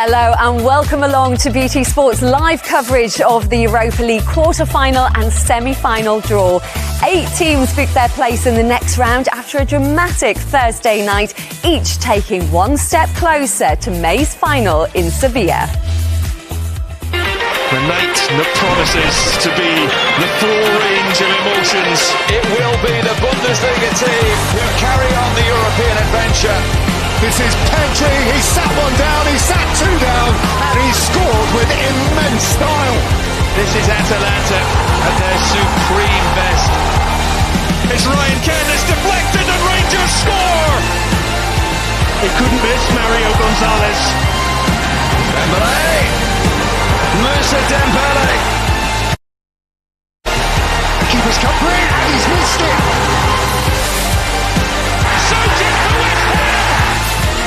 Hello and welcome along to BT Sport's live coverage of the Europa League quarter-final and semi-final draw. 8 teams booked their place in the next round after a dramatic Thursday night, each taking one step closer to May's final in Sevilla. The night that promises to be the full range of emotions. It will be the Bundesliga team who carry on the European adventure. This is Pedri, he sat one down, he sat 2 down, and he scored with immense style. This is Atalanta at their supreme best. It's Ryan Kent, it's deflected and Rangers score! He couldn't miss Mario Gonzalez. Dembele! Moussa Dembele! The keeper's come free, and he's missed it.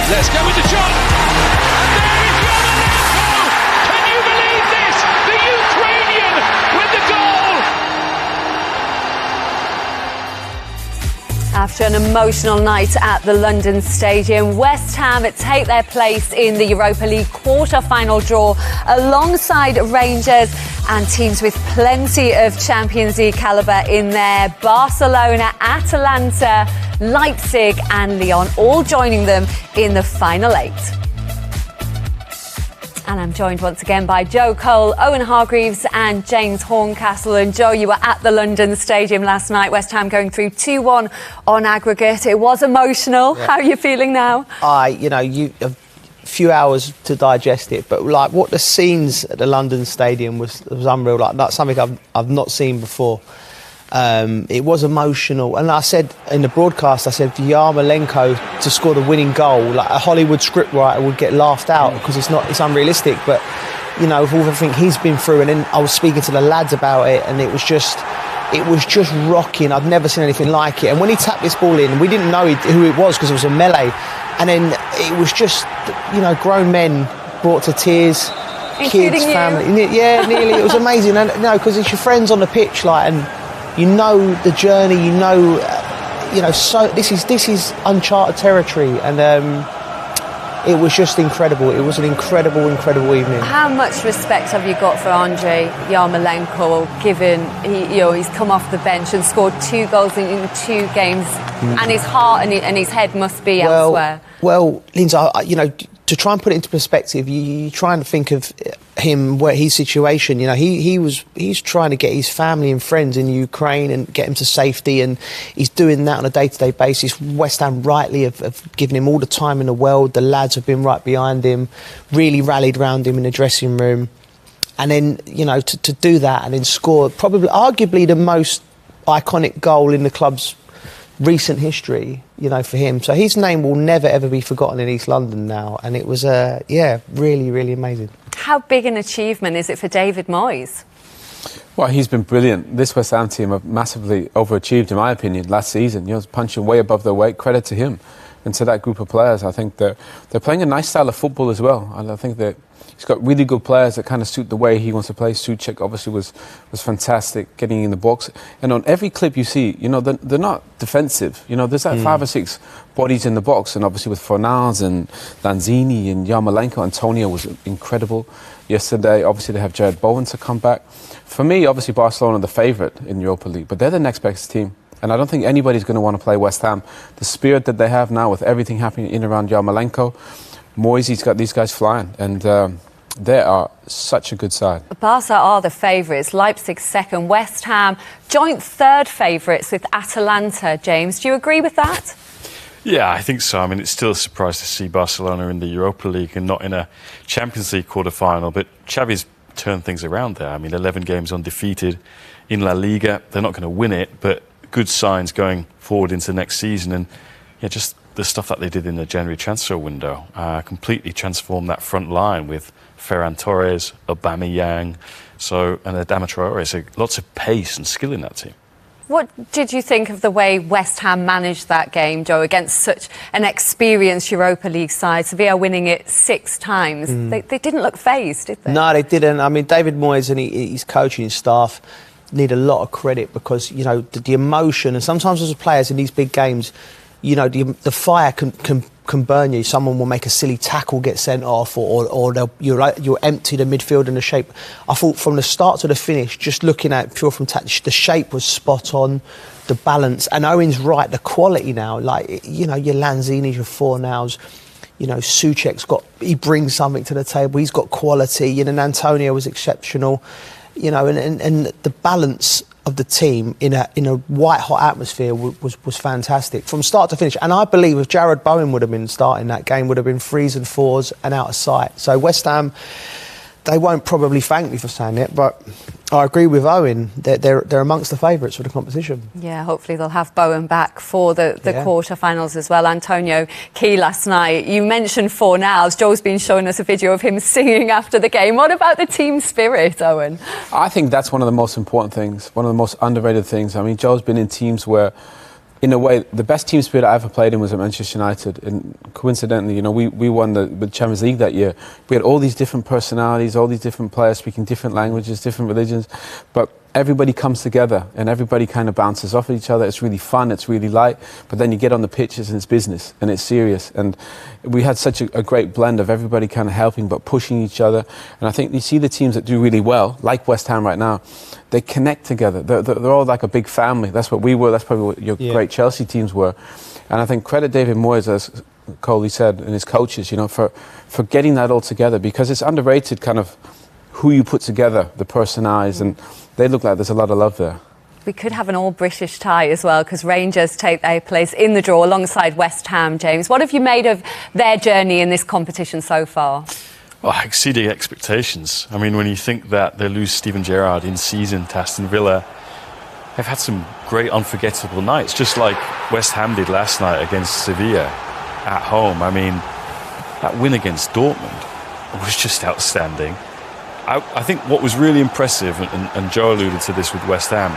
Let's go with the shot. And there is Yarmolenko! Can you believe this? The Ukrainian with the goal! After an emotional night at the London Stadium, West Ham take their place in the Europa League quarter-final draw alongside Rangers and teams with plenty of Champions League calibre in there. Barcelona, Atalanta, Leipzig and Lyon all joining them in the final 8. And I'm joined once again by Joe Cole, Owen Hargreaves and James Horncastle. And Joe, you were at the London Stadium last night. West Ham going through 2-1 on aggregate. It was emotional. Yeah. How are you feeling now? A few hours to digest it, but like what the scenes at the London Stadium was unreal. Like that's something I've not seen before. It was emotional, and I said in the broadcast, I said Yarmolenko to score the winning goal, like a Hollywood scriptwriter would get laughed out because it's unrealistic. But with all the things he's been through, and then I was speaking to the lads about it, and it was just rocking. I'd never seen anything like it. And when he tapped this ball in, we didn't know who it was because it was a melee, and then it was just grown men brought to tears, including kids, you. family, nearly. It was amazing, and because it's your friends on the pitch, and the journey, so this is uncharted territory, and it was just incredible. It was an incredible evening. How much respect have you got for Andrei Yarmolenko, given he's come off the bench and scored 2 goals in 2 games, and his heart and his head must be elsewhere? Well, Lindsay, to try and put it into perspective, you try and think of him, where his situation. He's trying to get his family and friends in Ukraine and get him to safety, and he's doing that on a day-to-day basis. West Ham rightly have given him all the time in the world. The lads have been right behind him, really rallied round him in the dressing room, and then to do that and then score arguably the most iconic goal in the club's recent history, for him. So his name will never, ever be forgotten in East London now. And it was, really, really amazing. How big an achievement is it for David Moyes? Well, he's been brilliant. This West Ham team have massively overachieved, in my opinion, last season. Punching way above their weight. Credit to him and to that group of players. I think they're playing a nice style of football as well. And I think that he's got really good players that kind of suit the way he wants to play. Souček obviously was fantastic getting in the box. And on every clip you see, they're not defensive. There's like 5 or 6 bodies in the box. And obviously with Fornals and Lanzini and Yarmolenko, Antonio was incredible yesterday. Obviously they have Jared Bowen to come back. For me, obviously Barcelona are the favourite in Europa League, but they're the next best team. And I don't think anybody's going to want to play West Ham. The spirit that they have now with everything happening in and around Yarmolenko, Moyes, he's got these guys flying. And they are such a good side. Barca are the favourites, Leipzig second, West Ham joint third favourites with Atalanta. James, do you agree with that? Yeah, I think so. I mean, it's still a surprise to see Barcelona in the Europa League and not in a Champions League quarter-final, but Xavi's turned things around there. I mean, 11 games undefeated in La Liga. They're not going to win it, but good signs going forward into next season. And just the stuff that they did in the January transfer window completely transformed that front line with Ferran Torres, Aubameyang, and Adama Traore. So lots of pace and skill in that team. What did you think of the way West Ham managed that game, Joe, against such an experienced Europa League side? Sevilla winning it 6 times. They didn't look phased, did they? No, they didn't. I mean, David Moyes and his coaching staff need a lot of credit because, the emotion, and sometimes as players in these big games, the fire can can burn you. Someone will make a silly tackle, get sent off, or you'll empty the midfield in the shape. I thought from the start to the finish, just looking at pure from tactics, the shape was spot on, the balance. And Owen's right, the quality now, like, you know, your Lanzinis, your Fornals, you know, Souček's he brings something to the table. He's got quality. You know, Antonio was exceptional. You know, and the balance of the team in a white hot atmosphere was fantastic from start to finish. And I believe if Jared Bowen would have been starting that game, would have been 3s and 4s and out of sight. So West Ham, they won't probably thank me for saying it, but I agree with Owen. They're amongst the favourites for the competition. Yeah, hopefully they'll have Bowen back for the quarter-finals as well. Antonio, key last night. You mentioned Fornals. Joe's been showing us a video of him singing after the game. What about the team spirit, Owen? I think that's one of the most important things, one of the most underrated things. I mean, Joe's been in teams where, in a way, the best team spirit I ever played in was at Manchester United. And coincidentally, you know, we won the Champions League that year. We had all these different personalities, all these different players speaking different languages, different religions. But everybody comes together and everybody kind of bounces off of each other. It's really fun, it's really light. But then you get on the pitches and it's business and it's serious. And we had such a great blend of everybody kind of helping but pushing each other. And I think you see the teams that do really well, like West Ham right now, they connect together. They're all like a big family. That's what we were. That's probably what your great Chelsea teams were. And I think credit David Moyes, as Coley said, and his coaches, you know, for getting that all together, because it's underrated kind of who you put together, the personalities, and they look like there's a lot of love there. We could have an all-British tie as well, because Rangers take their place in the draw alongside West Ham, James. What have you made of their journey in this competition so far? Well, exceeding expectations. I mean, when you think that they lose Steven Gerrard in season to Aston Villa, they've had some great unforgettable nights, just like West Ham did last night against Sevilla at home. I mean, that win against Dortmund was just outstanding. I think what was really impressive, and Joe alluded to this with West Ham,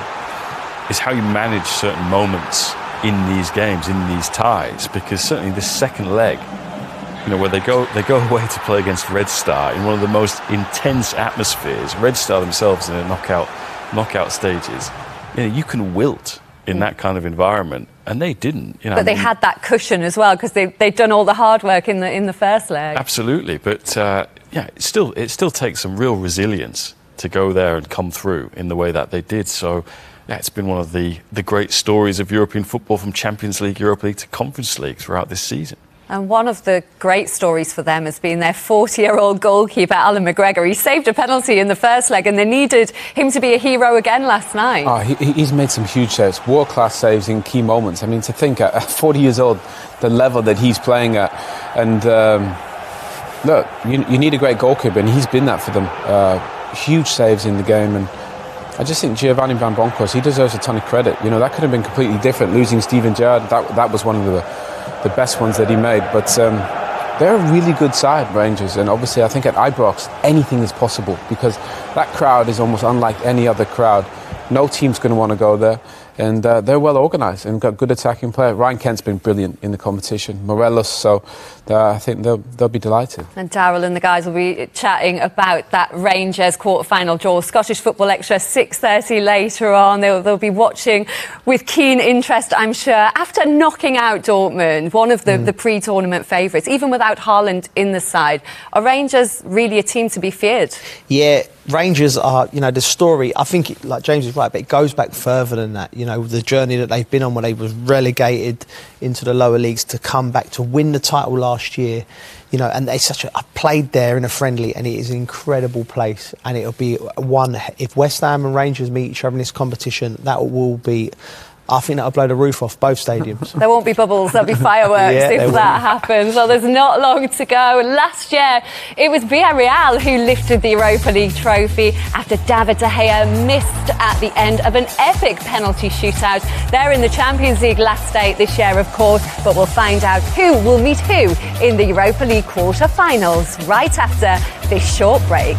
is how you manage certain moments in these games, in these ties, because certainly this second leg, you know, where they go away to play against Red Star in one of the most intense atmospheres. Red Star themselves in a knockout stages. You know, you can wilt in that kind of environment, and they didn't. You know, but they had that cushion as well, because they'd done all the hard work in the first leg. Absolutely, but yeah, it still takes some real resilience to go there and come through in the way that they did. So yeah, it's been one of the great stories of European football, from Champions League, Europa League to Conference League throughout this season. And one of the great stories for them has been their 40-year-old goalkeeper, Alan McGregor. He saved a penalty in the first leg, and they needed him to be a hero again last night. Oh, he's made some huge saves, world-class saves in key moments. I mean, to think at 40 years old, the level that he's playing at. And look, you need a great goalkeeper, and he's been that for them. Huge saves in the game. And I just think Giovanni Van Bronckhorst, he deserves a ton of credit. You know, that could have been completely different. Losing Steven Gerrard, that was one of the best ones that he made. But they're a really good side, Rangers. And obviously, I think at Ibrox, anything is possible, because that crowd is almost unlike any other crowd. No team's going to want to go there. And they're well organised and got good attacking players. Ryan Kent's been brilliant in the competition. Morelos, so I think they'll be delighted. And Darryl and the guys will be chatting about that Rangers quarter-final draw. Scottish Football Extra, 6:30 later on. They'll be watching with keen interest, I'm sure. After knocking out Dortmund, one of the pre-tournament favourites, even without Haaland in the side, are Rangers really a team to be feared? Yeah, Rangers are, you know, the story, I think, like James is right, but it goes back further than that. You know, the journey that they've been on, where they was relegated into the lower leagues, to come back to win the title last year. You know, and I played there in a friendly, and it is an incredible place. And it'll be one, if West Ham and Rangers meet each other in this competition, that will be, I think that'll blow the roof off both stadiums. There won't be bubbles, there'll be fireworks if that happens. Well, there's not long to go. Last year, it was Villarreal who lifted the Europa League trophy after David De Gea missed at the end of an epic penalty shootout. They're in the Champions League last day this year, of course, but we'll find out who will meet who in the Europa League quarter-finals right after this short break.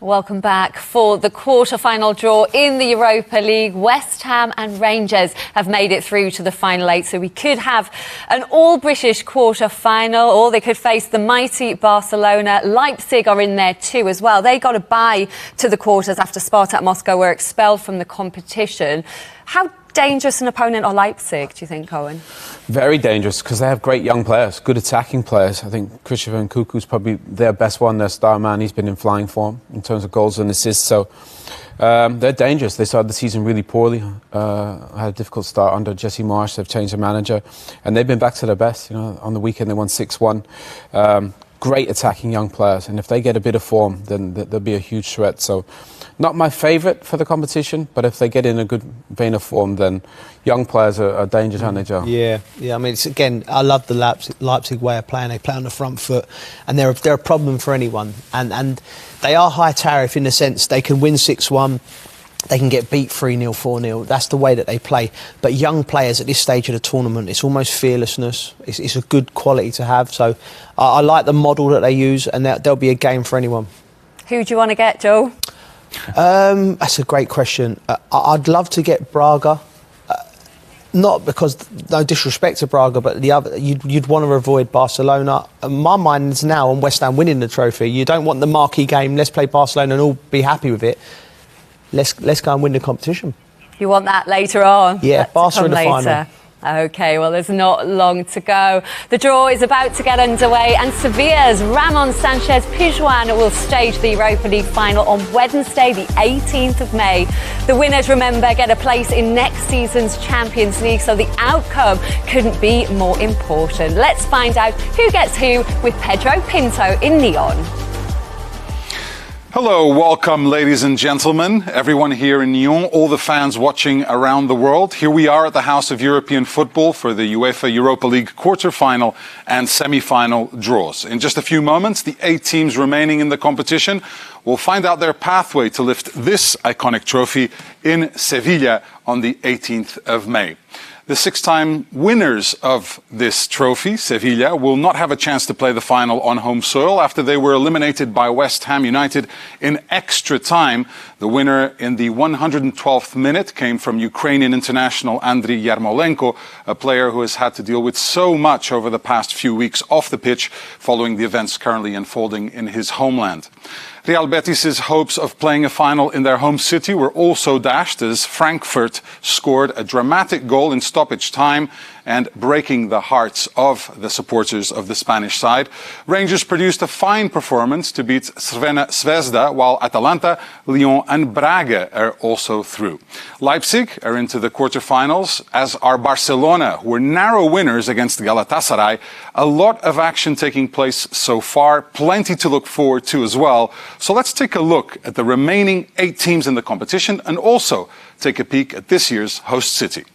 Welcome back. For the quarter-final draw in the Europa League, West Ham and Rangers have made it through to the final 8, so we could have an all-British quarter-final, or they could face the mighty Barcelona. Leipzig are in there too as well. They got a bye to the quarters after Spartak Moscow were expelled from the competition. How dangerous an opponent are Leipzig, do you think, Owen? Very dangerous, because they have great young players, good attacking players. I think Christopher Nkunku's probably their best one, their star man. He's been in flying form in terms of goals and assists. So they're dangerous. They started the season really poorly. Had a difficult start under Jesse Marsch. They've changed their manager, and they've been back to their best. You know, on the weekend they won 6-1. Great attacking young players, and if they get a bit of form, then they'll be a huge threat. So, not my favourite for the competition, but if they get in a good vein of form, then young players are dangerous, aren't they, Joe? Yeah. I mean, it's, again, I love the Leipzig way of playing. They play on the front foot, and they're a problem for anyone. And they are high tariff in the sense they can win 6-1. They can get beat 3-0, 4-0. That's the way that they play. But young players at this stage of the tournament, it's almost fearlessness. It's a good quality to have. So I like the model that they use, and there'll be a game for anyone. Who do you want to get, Joe? That's a great question. I'd love to get Braga. Not because, no disrespect to Braga, but the other, you'd want to avoid Barcelona. My mind is now on West Ham winning the trophy. You don't want the marquee game. Let's play Barcelona and all be happy with it. Let's go and win the competition. You want that later on? Yeah, Barca in the final. OK, well, there's not long to go. The draw is about to get underway, and Sevilla's Ramon Sanchez Pizjuan will stage the Europa League final on Wednesday, the 18th of May. The winners, remember, get a place in next season's Champions League, so the outcome couldn't be more important. Let's find out who gets who with Pedro Pinto in Neon. Hello, welcome ladies and gentlemen, everyone here in Nyon, all the fans watching around the world. Here we are at the House of European Football for the UEFA Europa League quarter-final and semi-final draws. In just a few moments, the 8 teams remaining in the competition will find out their pathway to lift this iconic trophy in Sevilla on the 18th of May. The 6-time winners of this trophy, Sevilla, will not have a chance to play the final on home soil after they were eliminated by West Ham United in extra time. The winner in the 112th minute came from Ukrainian international Andriy Yarmolenko, a player who has had to deal with so much over the past few weeks off the pitch following the events currently unfolding in his homeland. Real Betis' hopes of playing a final in their home city were also dashed as Frankfurt scored a dramatic goal in stoppage time and breaking the hearts of the supporters of the Spanish side. Rangers produced a fine performance to beat Crvena Zvezda, while Atalanta, Lyon and Braga are also through. Leipzig are into the quarterfinals, as are Barcelona, who were narrow winners against Galatasaray. A lot of action taking place so far, plenty to look forward to as well. So let's take a look at the remaining 8 teams in the competition and also take a peek at this year's host city.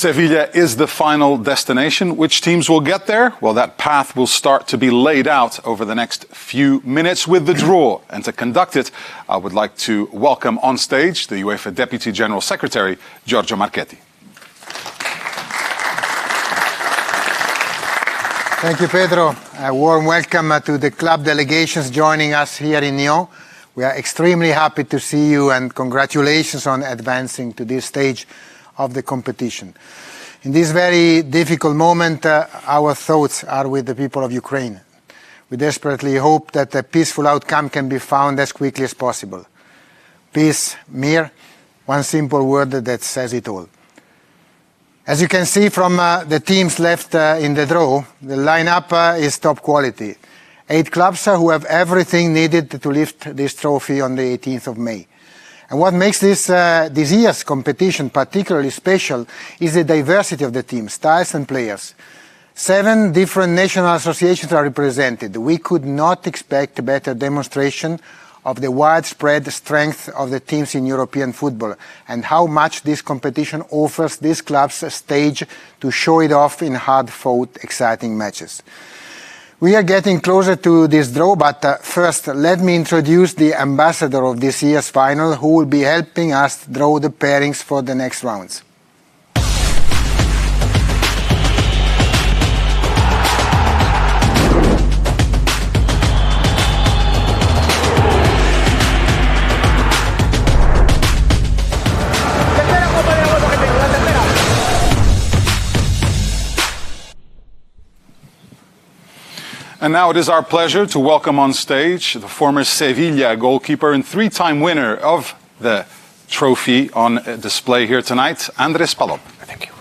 Sevilla is the final destination. Which teams will get there? Well, that path will start to be laid out over the next few minutes with the draw. And to conduct it, I would like to welcome on stage the UEFA Deputy General Secretary, Giorgio Marchetti. Thank you, Pedro. A warm welcome to the club delegations joining us here in Nyon. We are extremely happy to see you and congratulations on advancing to this stage of the competition. In this very difficult moment, our thoughts are with the people of Ukraine. We desperately hope that a peaceful outcome can be found as quickly as possible. Peace, mir, one simple word that says it all. As you can see from the teams left in the draw, the lineup is top quality. 8 clubs who have everything needed to lift this trophy on the 18th of May. And what makes this year's competition particularly special is the diversity of the teams, styles and players. 7 different national associations are represented. We could not expect a better demonstration of the widespread strength of the teams in European football and how much this competition offers these clubs a stage to show it off in hard-fought, exciting matches. We are getting closer to this draw, but first let me introduce the ambassador of this year's final who will be helping us draw the pairings for the next rounds. And now it is our pleasure to welcome on stage the former Sevilla goalkeeper and 3-time winner of the trophy on display here tonight, Andrés Palop. Thank you.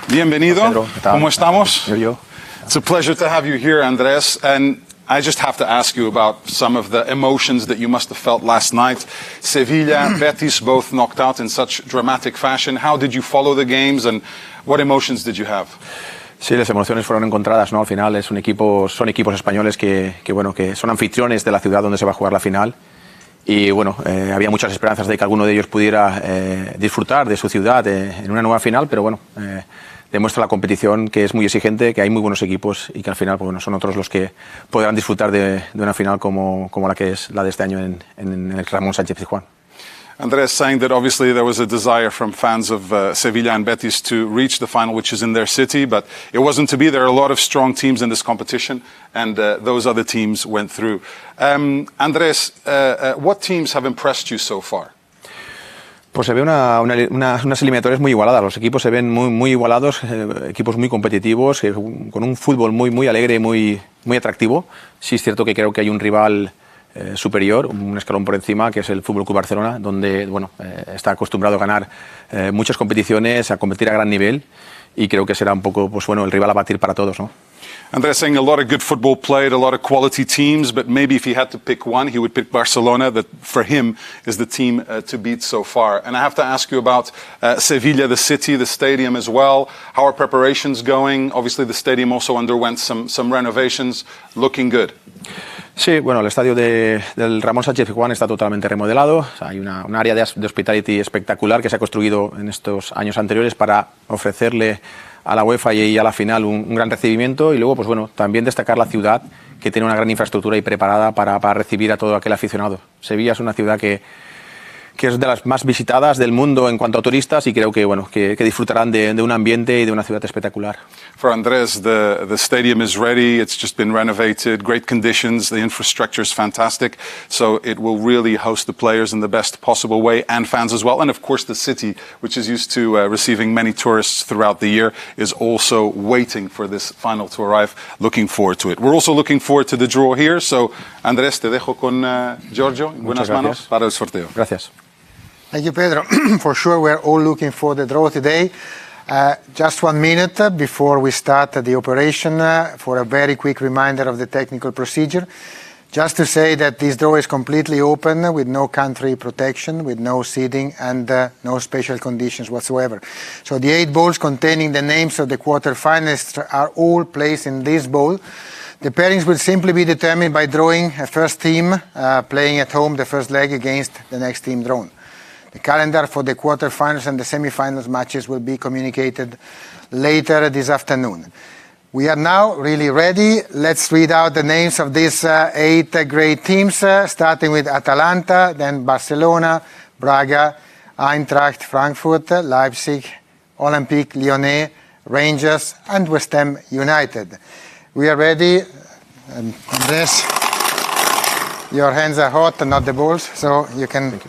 Bienvenido. Pedro, ¿Cómo estamos? Yo. It's a pleasure to have you here, Andrés. And I just have to ask you about some of the emotions that you must have felt last night. Sevilla, Betis both knocked out in such dramatic fashion. How did you follow the games and what emotions did you have? Sí, las emociones fueron encontradas, ¿no? Al final son equipos españoles que son anfitriones de la ciudad donde se va a jugar la final. Y bueno, había muchas esperanzas de que alguno de ellos pudiera disfrutar de su ciudad en una nueva final, pero bueno, demuestra la competición que es muy exigente, que hay muy buenos equipos y que al final son otros los que podrán disfrutar de una final como la que es la de este año en el Ramón Sánchez Pizjuán. Andrés saying that obviously there was a desire from fans of Sevilla and Betis to reach the final, which is in their city, but it wasn't to be. There are a lot of strong teams in this competition, and those other teams went through. Andrés, what teams have impressed you so far? Pues se ve unas eliminatorias muy igualadas. Los equipos se ven muy igualados, equipos muy competitivos, con un fútbol muy alegre, muy atractivo. Sí es cierto que creo que hay un rival superior, un escalón por encima, que es el FC Barcelona, donde está acostumbrado a ganar muchas competiciones, a competir a gran nivel, y creo que será un poco el rival a batir para todos, ¿no? Andrés saying a lot of good football played, a lot of quality teams, but maybe if he had to pick one, he would pick Barcelona, that for him is the team to beat so far. And I have to ask you about Sevilla, the city, the stadium as well. How are preparations going? Obviously the stadium also underwent some renovations, looking good. Sí, bueno, el estadio del Ramón Sánchez Pizjuán está totalmente remodelado. O sea, hay un área de hospitality espectacular que se ha construido en estos años anteriores para ofrecerle a la UEFA y a la final un gran recibimiento, y luego también destacar la ciudad, que tiene una gran infraestructura y preparada para recibir a todo aquel aficionado. Sevilla es una ciudad que es de las más visitadas del mundo en cuanto a turistas, y creo que disfrutarán de un ambiente y de una ciudad espectacular. For Andrés, the stadium is ready. It's just been renovated, great conditions. The infrastructure is fantastic. So it will really host the players in the best possible way, and fans as well. And of course the city, which is used to receiving many tourists throughout the year, is also waiting for this final to arrive. Looking forward to it. We're also looking forward to the draw here. So Andrés, te dejo con Giorgio. Buenas manos para el sorteo. Gracias. Thank you, Pedro. For sure, we're all looking for the draw today. Just 1 minute before we start the operation for a very quick reminder of the technical procedure. Just to say that this draw is completely open with no country protection, with no seeding and no special conditions whatsoever. So the 8 balls containing the names of the quarterfinalists are all placed in this bowl. The pairings will simply be determined by drawing a first team playing at home the first leg against the next team drawn. The calendar for the quarterfinals and the semi-finals matches will be communicated later this afternoon. We are now really ready. Let's read out the names of these 8 great teams, starting with Atalanta, then Barcelona, Braga, Eintracht Frankfurt, Leipzig, Olympique Lyonnais, Rangers, and West Ham United. We are ready. Andres, your hands are hot and not the balls, so you can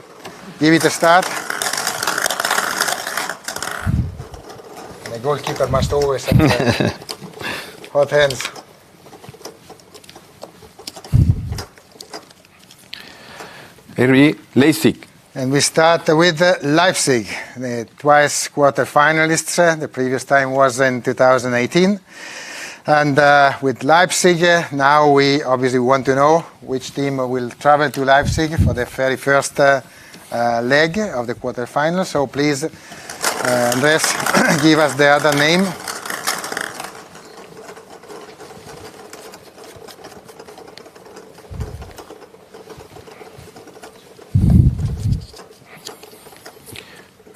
give it a start. The goalkeeper must always have hot hands. Leipzig. And we start with Leipzig, the twice quarter-finalists. The previous time was in 2018. And with Leipzig, now we obviously want to know which team will travel to Leipzig for the very first leg of the quarterfinals. So please, Andres, give us the other name.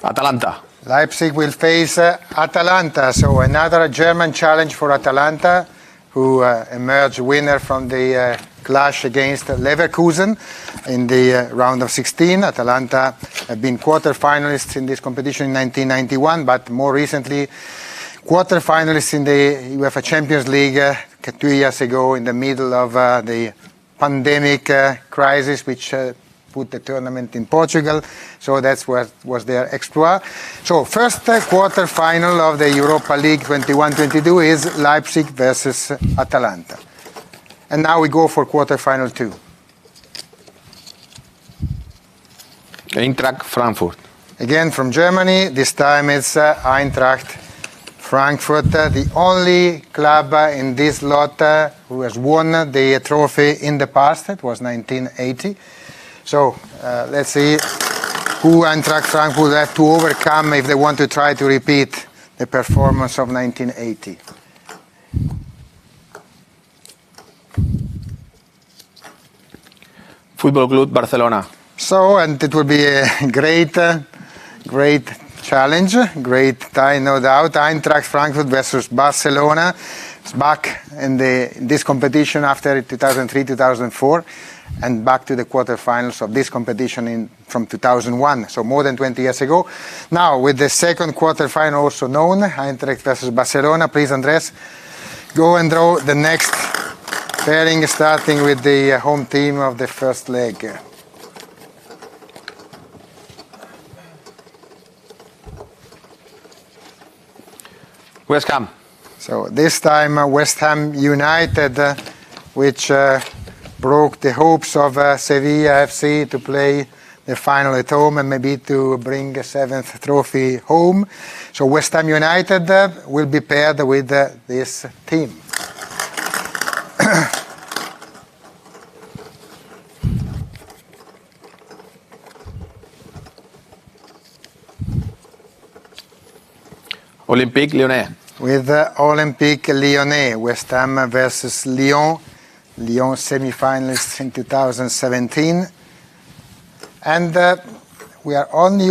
Atalanta. Leipzig will face Atalanta, so another German challenge for Atalanta, who emerged winner from the clash against Leverkusen in the round of 16. Atalanta have been quarter-finalists in this competition in 1991, but more recently quarter-finalists in the UEFA Champions League 2 years ago in the middle of the pandemic crisis, which put the tournament in Portugal, so that's what was their exploit. So first quarter-final of the Europa League 21-22 is Leipzig versus Atalanta. And now we go for quarter-final 2. Eintracht Frankfurt. Again from Germany, this time it's Eintracht Frankfurt, the only club in this lot who has won the trophy in the past. It was 1980. So let's see who Eintracht Frankfurt have to overcome if they want to try to repeat the performance of 1980. Football Club Barcelona. So, and it will be a great challenge, great tie, no doubt. Eintracht Frankfurt versus Barcelona. It's back in this competition after 2003-2004. And back to the quarterfinals of this competition from 2001, so more than 20 years ago. Now, with the second quarterfinal also known, Eintracht versus Barcelona, please, Andres, go and draw the next pairing, starting with the home team of the first leg. West Ham. So this time, West Ham United, which broke the hopes of Sevilla FC to play the final at home and maybe to bring a 7th trophy home. So West Ham United will be paired with this team. Olympique Lyonnais. With Olympique Lyonnais, West Ham versus Lyon. Lyon semi-finalists in 2017. And we are only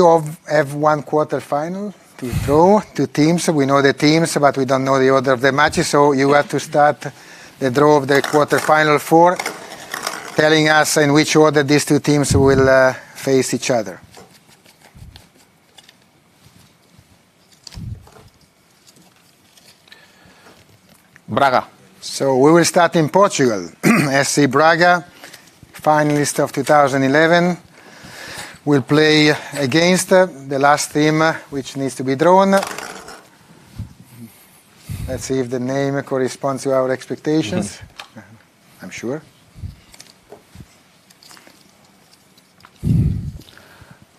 have one quarter-final to draw, 2 teams. We know the teams, but we don't know the order of the matches, so you have to start the draw of the quarter-final 4, telling us in which order these 2 teams will face each other. Braga. So we will start in Portugal. SC Braga, finalist of 2011, will play against the last team, which needs to be drawn. Let's see if the name corresponds to our expectations. I'm sure.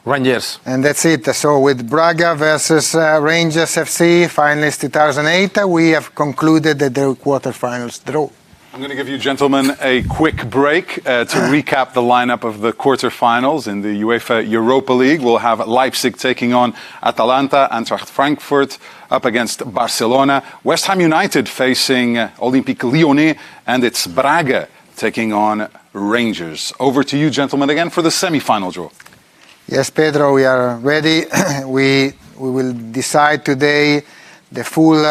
Rangers. And that's it. So with Braga versus Rangers FC, finalist 2008, we have concluded the quarterfinals draw. I'm going to give you gentlemen a quick break to recap the lineup of the quarterfinals in the UEFA Europa League. We'll have Leipzig taking on Atalanta, Eintracht Frankfurt up against Barcelona, West Ham United facing Olympique Lyonnais, and it's Braga taking on Rangers. Over to you gentlemen again for the semi-final draw. Yes, Pedro, we are ready. We will decide today the full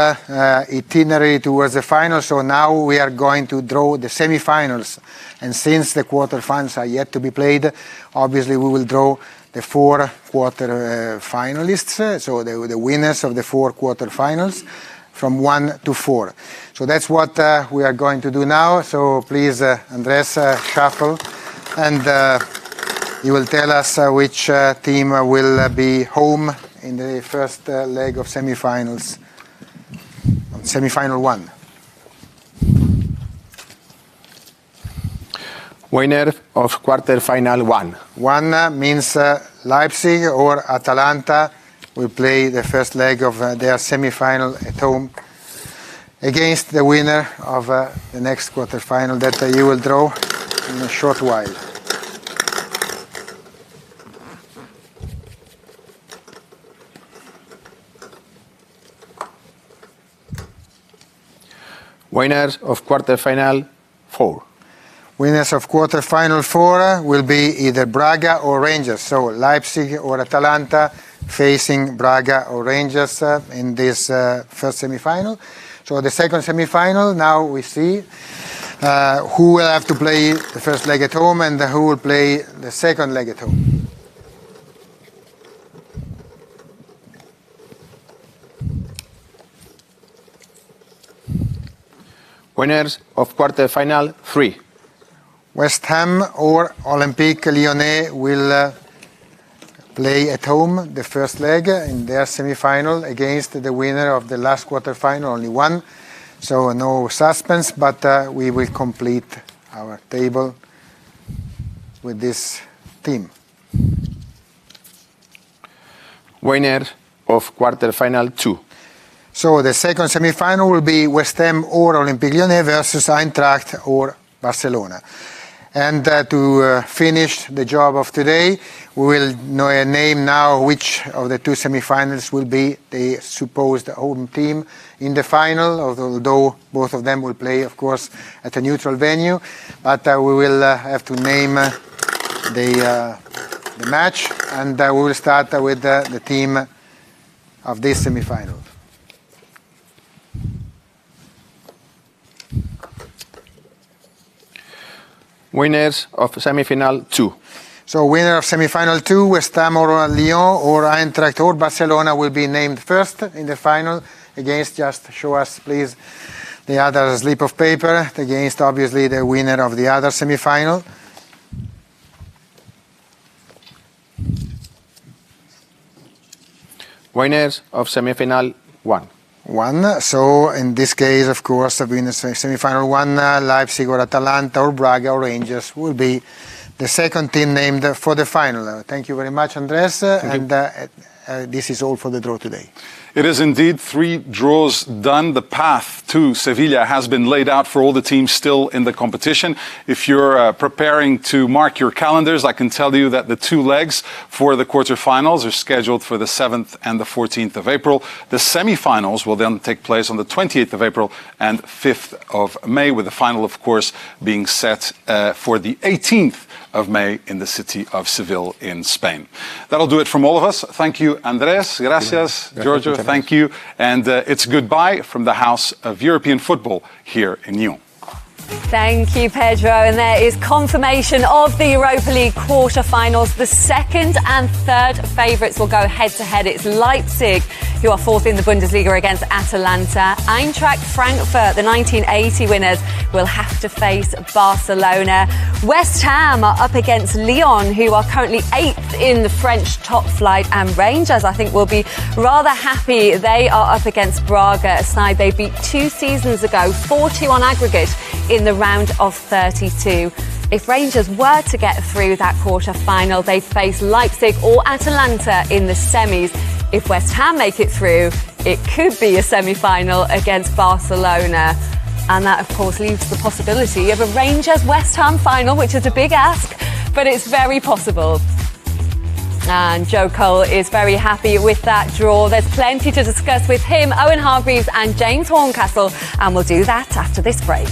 itinerary towards the final. So now we are going to draw the semi-finals. And since the quarterfinals are yet to be played, obviously we will draw the 4 quarter finalists, so the winners of the 4 quarterfinals from 1 to 4. So that's what we are going to do now. So please, Andres, shuffle. And you will tell us which team will be home in the first leg of semi-finals. Semi-final 1. Winner of quarter-final 1. 1 means Leipzig or Atalanta will play the first leg of their semi-final at home against the winner of the next quarter-final that you will draw in a short while. Winners of quarter-final 4. Winners of quarter-final 4 will be either Braga or Rangers. So Leipzig or Atalanta facing Braga or Rangers in this first semi-final. So the second semi-final, now we see who will have to play the first leg at home and who will play the second leg at home. Winners of quarter-final 3. West Ham or Olympique Lyonnais will play at home the first leg in their semi-final against the winner of the last quarter-final, only one. So no suspense, but we will complete our table with this team. Winner of quarter-final 2. So the second semi-final will be West Ham or Olympique Lyonnais versus Eintracht or Barcelona. And to finish the job of today, we will name now which of the 2 semi-finals will be the supposed home team in the final, although both of them will play, of course, at a neutral venue. But we will have to name the match, and we will start with the team of this semi-final. Winners of semi-final 2. So winner of semi-final 2, West Ham or Lyon or Eintracht or Barcelona will be named first in the final against, just show us please the other slip of paper, against obviously the winner of the other semi-final. Winners of semi-final 1. 1. So in this case, of course, the winners semi-final 1, Leipzig or Atalanta or Braga or Rangers will be the second team named for the final. Thank you very much, Andres. This is all for the draw today. It is indeed 3 draws done. The path to Sevilla has been laid out for all the teams still in the competition. If you're preparing to mark your calendars, I can tell you that the 2 legs for the quarterfinals are scheduled for the 7th and the 14th of April. The semi-finals will then take place on the 28th of April and 5th of May, with the final, of course, being set for the 18th of May in the city of Seville in Spain. That'll do it from all of us. Thank you, Andres. Gracias, Giorgio. Thank you. And it's goodbye from the House of European Football here in Lyon. Thank you, Pedro. And there is confirmation of the Europa League quarter-finals. The second and third favourites will go head-to-head. It's Leipzig, who are 4th in the Bundesliga, against Atalanta. Eintracht Frankfurt, the 1980 winners, will have to face Barcelona. West Ham are up against Lyon, who are currently 8th in the French top flight. And Rangers, I think, will be rather happy. They are up against Braga, a side they beat 2 seasons ago, 4-2 on aggregate in the round of 32. If Rangers were to get through that quarter-final, they'd face Leipzig or Atalanta in the semis. If West Ham make it through, it could be a semi-final against Barcelona. And that, of course, leaves the possibility of a Rangers-West Ham final, which is a big ask, but it's very possible. And Joe Cole is very happy with that draw. There's plenty to discuss with him, Owen Hargreaves and James Horncastle, and we'll do that after this break.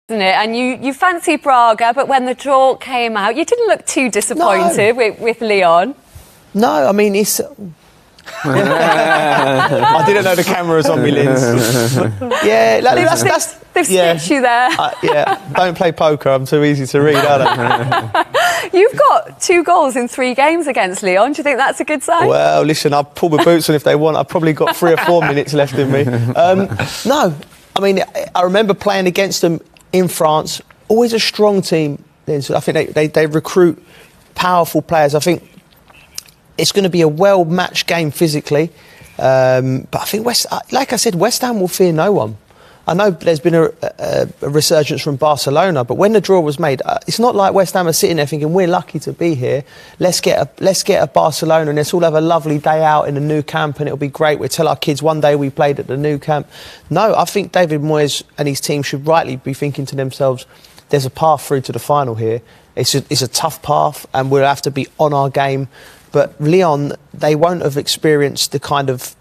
Isn't it? And you fancy Braga, but when the draw came out, you didn't look too disappointed with Lyon. No, I mean, it's... I didn't know the camera was on me, Linz. Yeah, they've stitched you there. Yeah, don't play poker, I'm too easy to read, are they? You've got 2 goals in 3 games against Lyon. Do you think that's a good sign? Well, listen, I'll pull my boots on if they want. I've probably got 3 or 4 minutes left in me. No, I mean, I remember playing against them in France. Always a strong team. I think they recruit powerful players. I think it's going to be a well-matched game physically. But I think, like I said, West Ham will fear no one. I know there's been a resurgence from Barcelona, but when the draw was made, it's not like West Ham are sitting there thinking, we're lucky to be here. Let's get a Barcelona and let's all have a lovely day out in the new camp and it'll be great. We'll tell our kids one day we played at the new camp. No, I think David Moyes and his team should rightly be thinking to themselves, there's a path through to the final here. It's a tough path, and we'll have to be on our game. But Lyon, they won't have experienced the kind of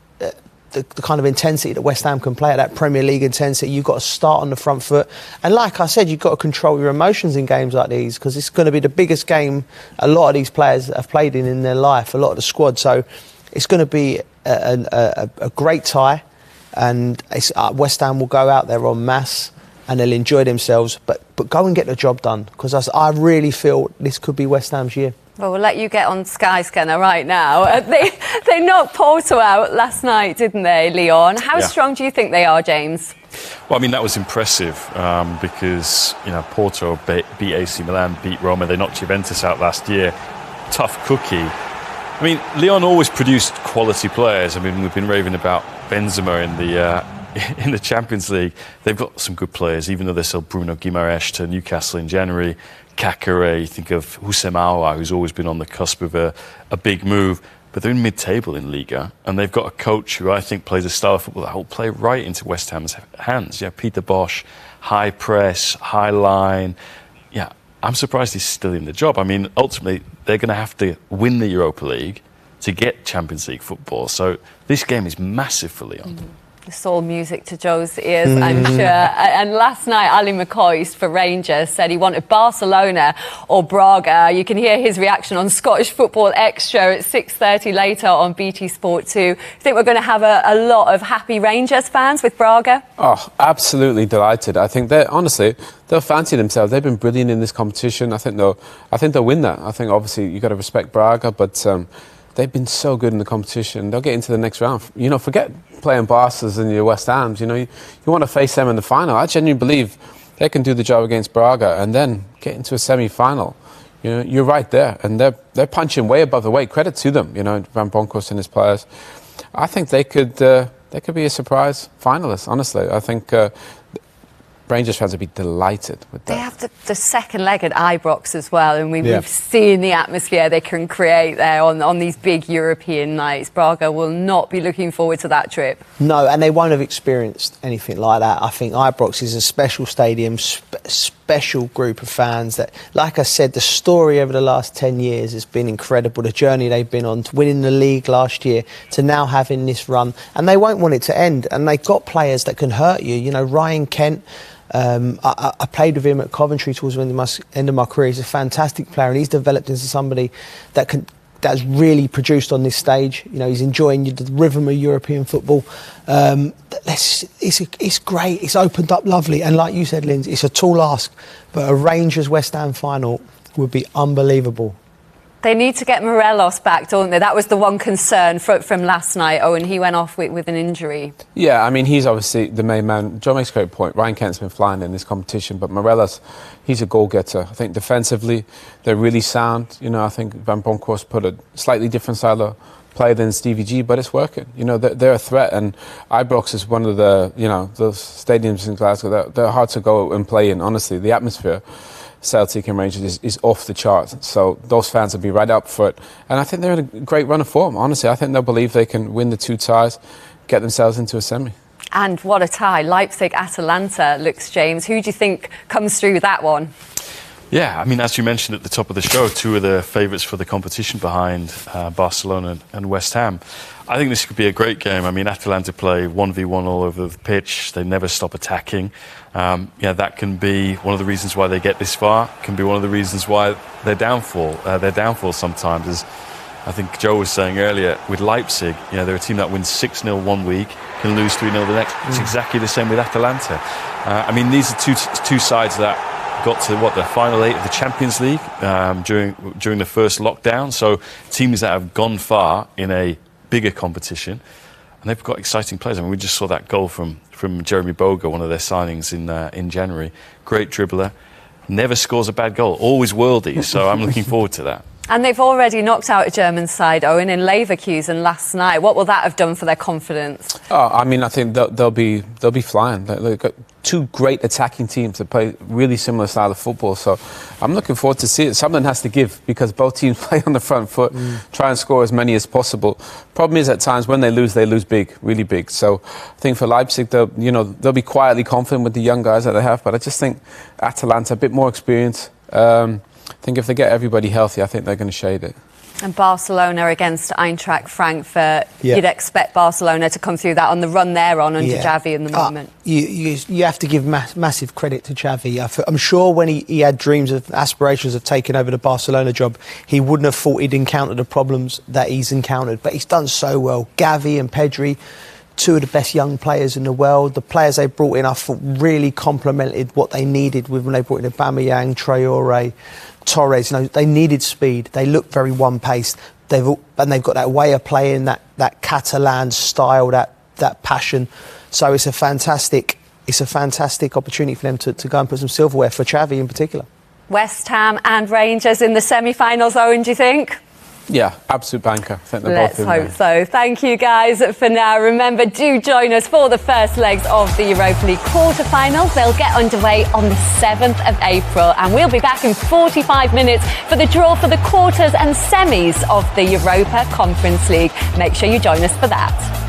intensity that West Ham can play at, that Premier League intensity. You've got to start on the front foot. And like I said, you've got to control your emotions in games like these, because it's going to be the biggest game a lot of these players have played in their life, a lot of the squad. So it's going to be a great tie, and West Ham will go out there en masse and they'll enjoy themselves. But go and get the job done, because I really feel this could be West Ham's year. Well, we'll let you get on Skyscanner right now. They knocked Porto out last night, didn't they, Lyon? How strong do you think they are, James? Well, I mean, that was impressive because, Porto beat AC Milan, beat Roma. They knocked Juventus out last year. Tough cookie. I mean, Lyon always produced quality players. I mean, we've been raving about Benzema in the Champions League. They've got some good players, even though they sold Bruno Guimaraes to Newcastle in January. Kakare, you think of Houssem Aouar, who's always been on the cusp of a big move. But they're in mid-table in Liga, and they've got a coach who I think plays a style of football that will play right into West Ham's hands. Peter Bosz, high press, high line. I'm surprised he's still in the job. I mean, ultimately, they're going to have to win the Europa League to get Champions League football. So this game is massive for Lyon. Mm-hmm. It's all music to Joe's ears, I'm sure. And last night, Ali McCoist for Rangers said he wanted Barcelona or Braga. You can hear his reaction on Scottish Football Extra at 6:30 later on BT Sport 2. You think we're going to have a lot of happy Rangers fans with Braga? Oh, absolutely delighted. I think they'll fancy themselves. They've been brilliant in this competition. I think they'll win that. I think obviously you've got to respect Braga, but they've been so good in the competition. They'll get into the next round. Forget playing Barca's and your West Hams. You want to face them in the final. I genuinely believe they can do the job against Braga and then get into a semi-final. You're right there, and they're punching way above the weight. Credit to them. Van Bronckhorst and his players. I think they could be a surprise finalist. Honestly, I think Rangers fans would be delighted with that. They have the second leg at Ibrox as well, and we've seen the atmosphere they can create there on these big European nights. Braga will not be looking forward to that trip. No, and they won't have experienced anything like that. I think Ibrox is a special stadium, special group of fans that, like I said, the story over the last 10 years has been incredible. The journey they've been on, to winning the league last year, to now having this run, and they won't want it to end. And they've got players that can hurt you. Ryan Kent. I played with him at Coventry towards the end of my career. He's a fantastic player, and he's developed into somebody that's really produced on this stage. He's enjoying the rhythm of European football. It's great. It's opened up lovely, and like you said, Lindsay, it's a tall ask, but a Rangers West Ham final would be unbelievable. They need to get Morelos back, don't they? That was the one concern from last night. Oh, and he went off with an injury. Yeah, I mean, he's obviously the main man. John makes a great point. Ryan Kent's been flying in this competition, but Morelos, he's a goal-getter. I think defensively, they're really sound. I think Van Bronckhorst put a slightly different style of play than Stevie G, but it's working. They're a threat, and Ibrox is one of the, those stadiums in Glasgow. They're hard to go and play in, honestly. The atmosphere Celtic and Rangers is off the charts, so those fans will be right up for it, and I think they're in a great run of form. Honestly, I think they'll believe they can win the two ties, get themselves into a semi. And what a tie. Leipzig Atalanta looks, James. Who do you think comes through that one? Yeah, I mean, as you mentioned at the top of the show, two of the favourites for the competition behind Barcelona and West Ham. I think this could be a great game. I mean, Atalanta play 1v1 all over the pitch. They never stop attacking. That can be one of the reasons why they get this far. Can be one of the reasons why their downfall sometimes is, I think Joe was saying earlier, with Leipzig, they're a team that wins 6-0 one week, can lose 3-0 the next. It's exactly the same with Atalanta. I mean, these are two sides that got to the final 8 of the Champions League during the first lockdown. So teams that have gone far in a bigger competition, and they've got exciting players. I mean, we just saw that goal from Jeremy Boga, one of their signings in January. Great dribbler, never scores a bad goal, always worldy. So I'm looking forward to that. And they've already knocked out a German side, Owen, in Leverkusen last night. What will that have done for their confidence? Oh, I mean, I think they'll be flying. They've got two great attacking teams that play really similar style of football. So I'm looking forward to see it. Something has to give because both teams play on the front foot, try and score as many as possible. Problem is, at times when they lose big, really big. So I think for Leipzig, they'll be quietly confident with the young guys that they have. But I just think Atalanta a bit more experience. I think if they get everybody healthy, I think they're going to shade it. And Barcelona against Eintracht Frankfurt, you'd expect Barcelona to come through that on the run they're on under Xavi in the moment. You have to give massive credit to Xavi. I'm sure when he had dreams of aspirations of taking over the Barcelona job, he wouldn't have thought he'd encounter the problems that he's encountered. But he's done so well. Gavi and Pedri, two of the best young players in the world. The players they brought in, I thought, really complemented what they needed when they brought in Aubameyang, Traore, Torres. They needed speed. They look very one-paced. They've got that way of playing, that Catalan style, that passion. So it's a fantastic opportunity for them to go and put some silverware for Xavi in particular. West Ham and Rangers in the semi-finals, Owen, do you think? Yeah, absolute banker. I think they're Let's both hope so. Thank you guys for now. Remember, do join us for the first legs of the Europa League quarterfinals. They'll get underway on the 7th of April, and we'll be back in 45 minutes for the draw for the quarters and semis of the Europa Conference League. Make sure you join us for that.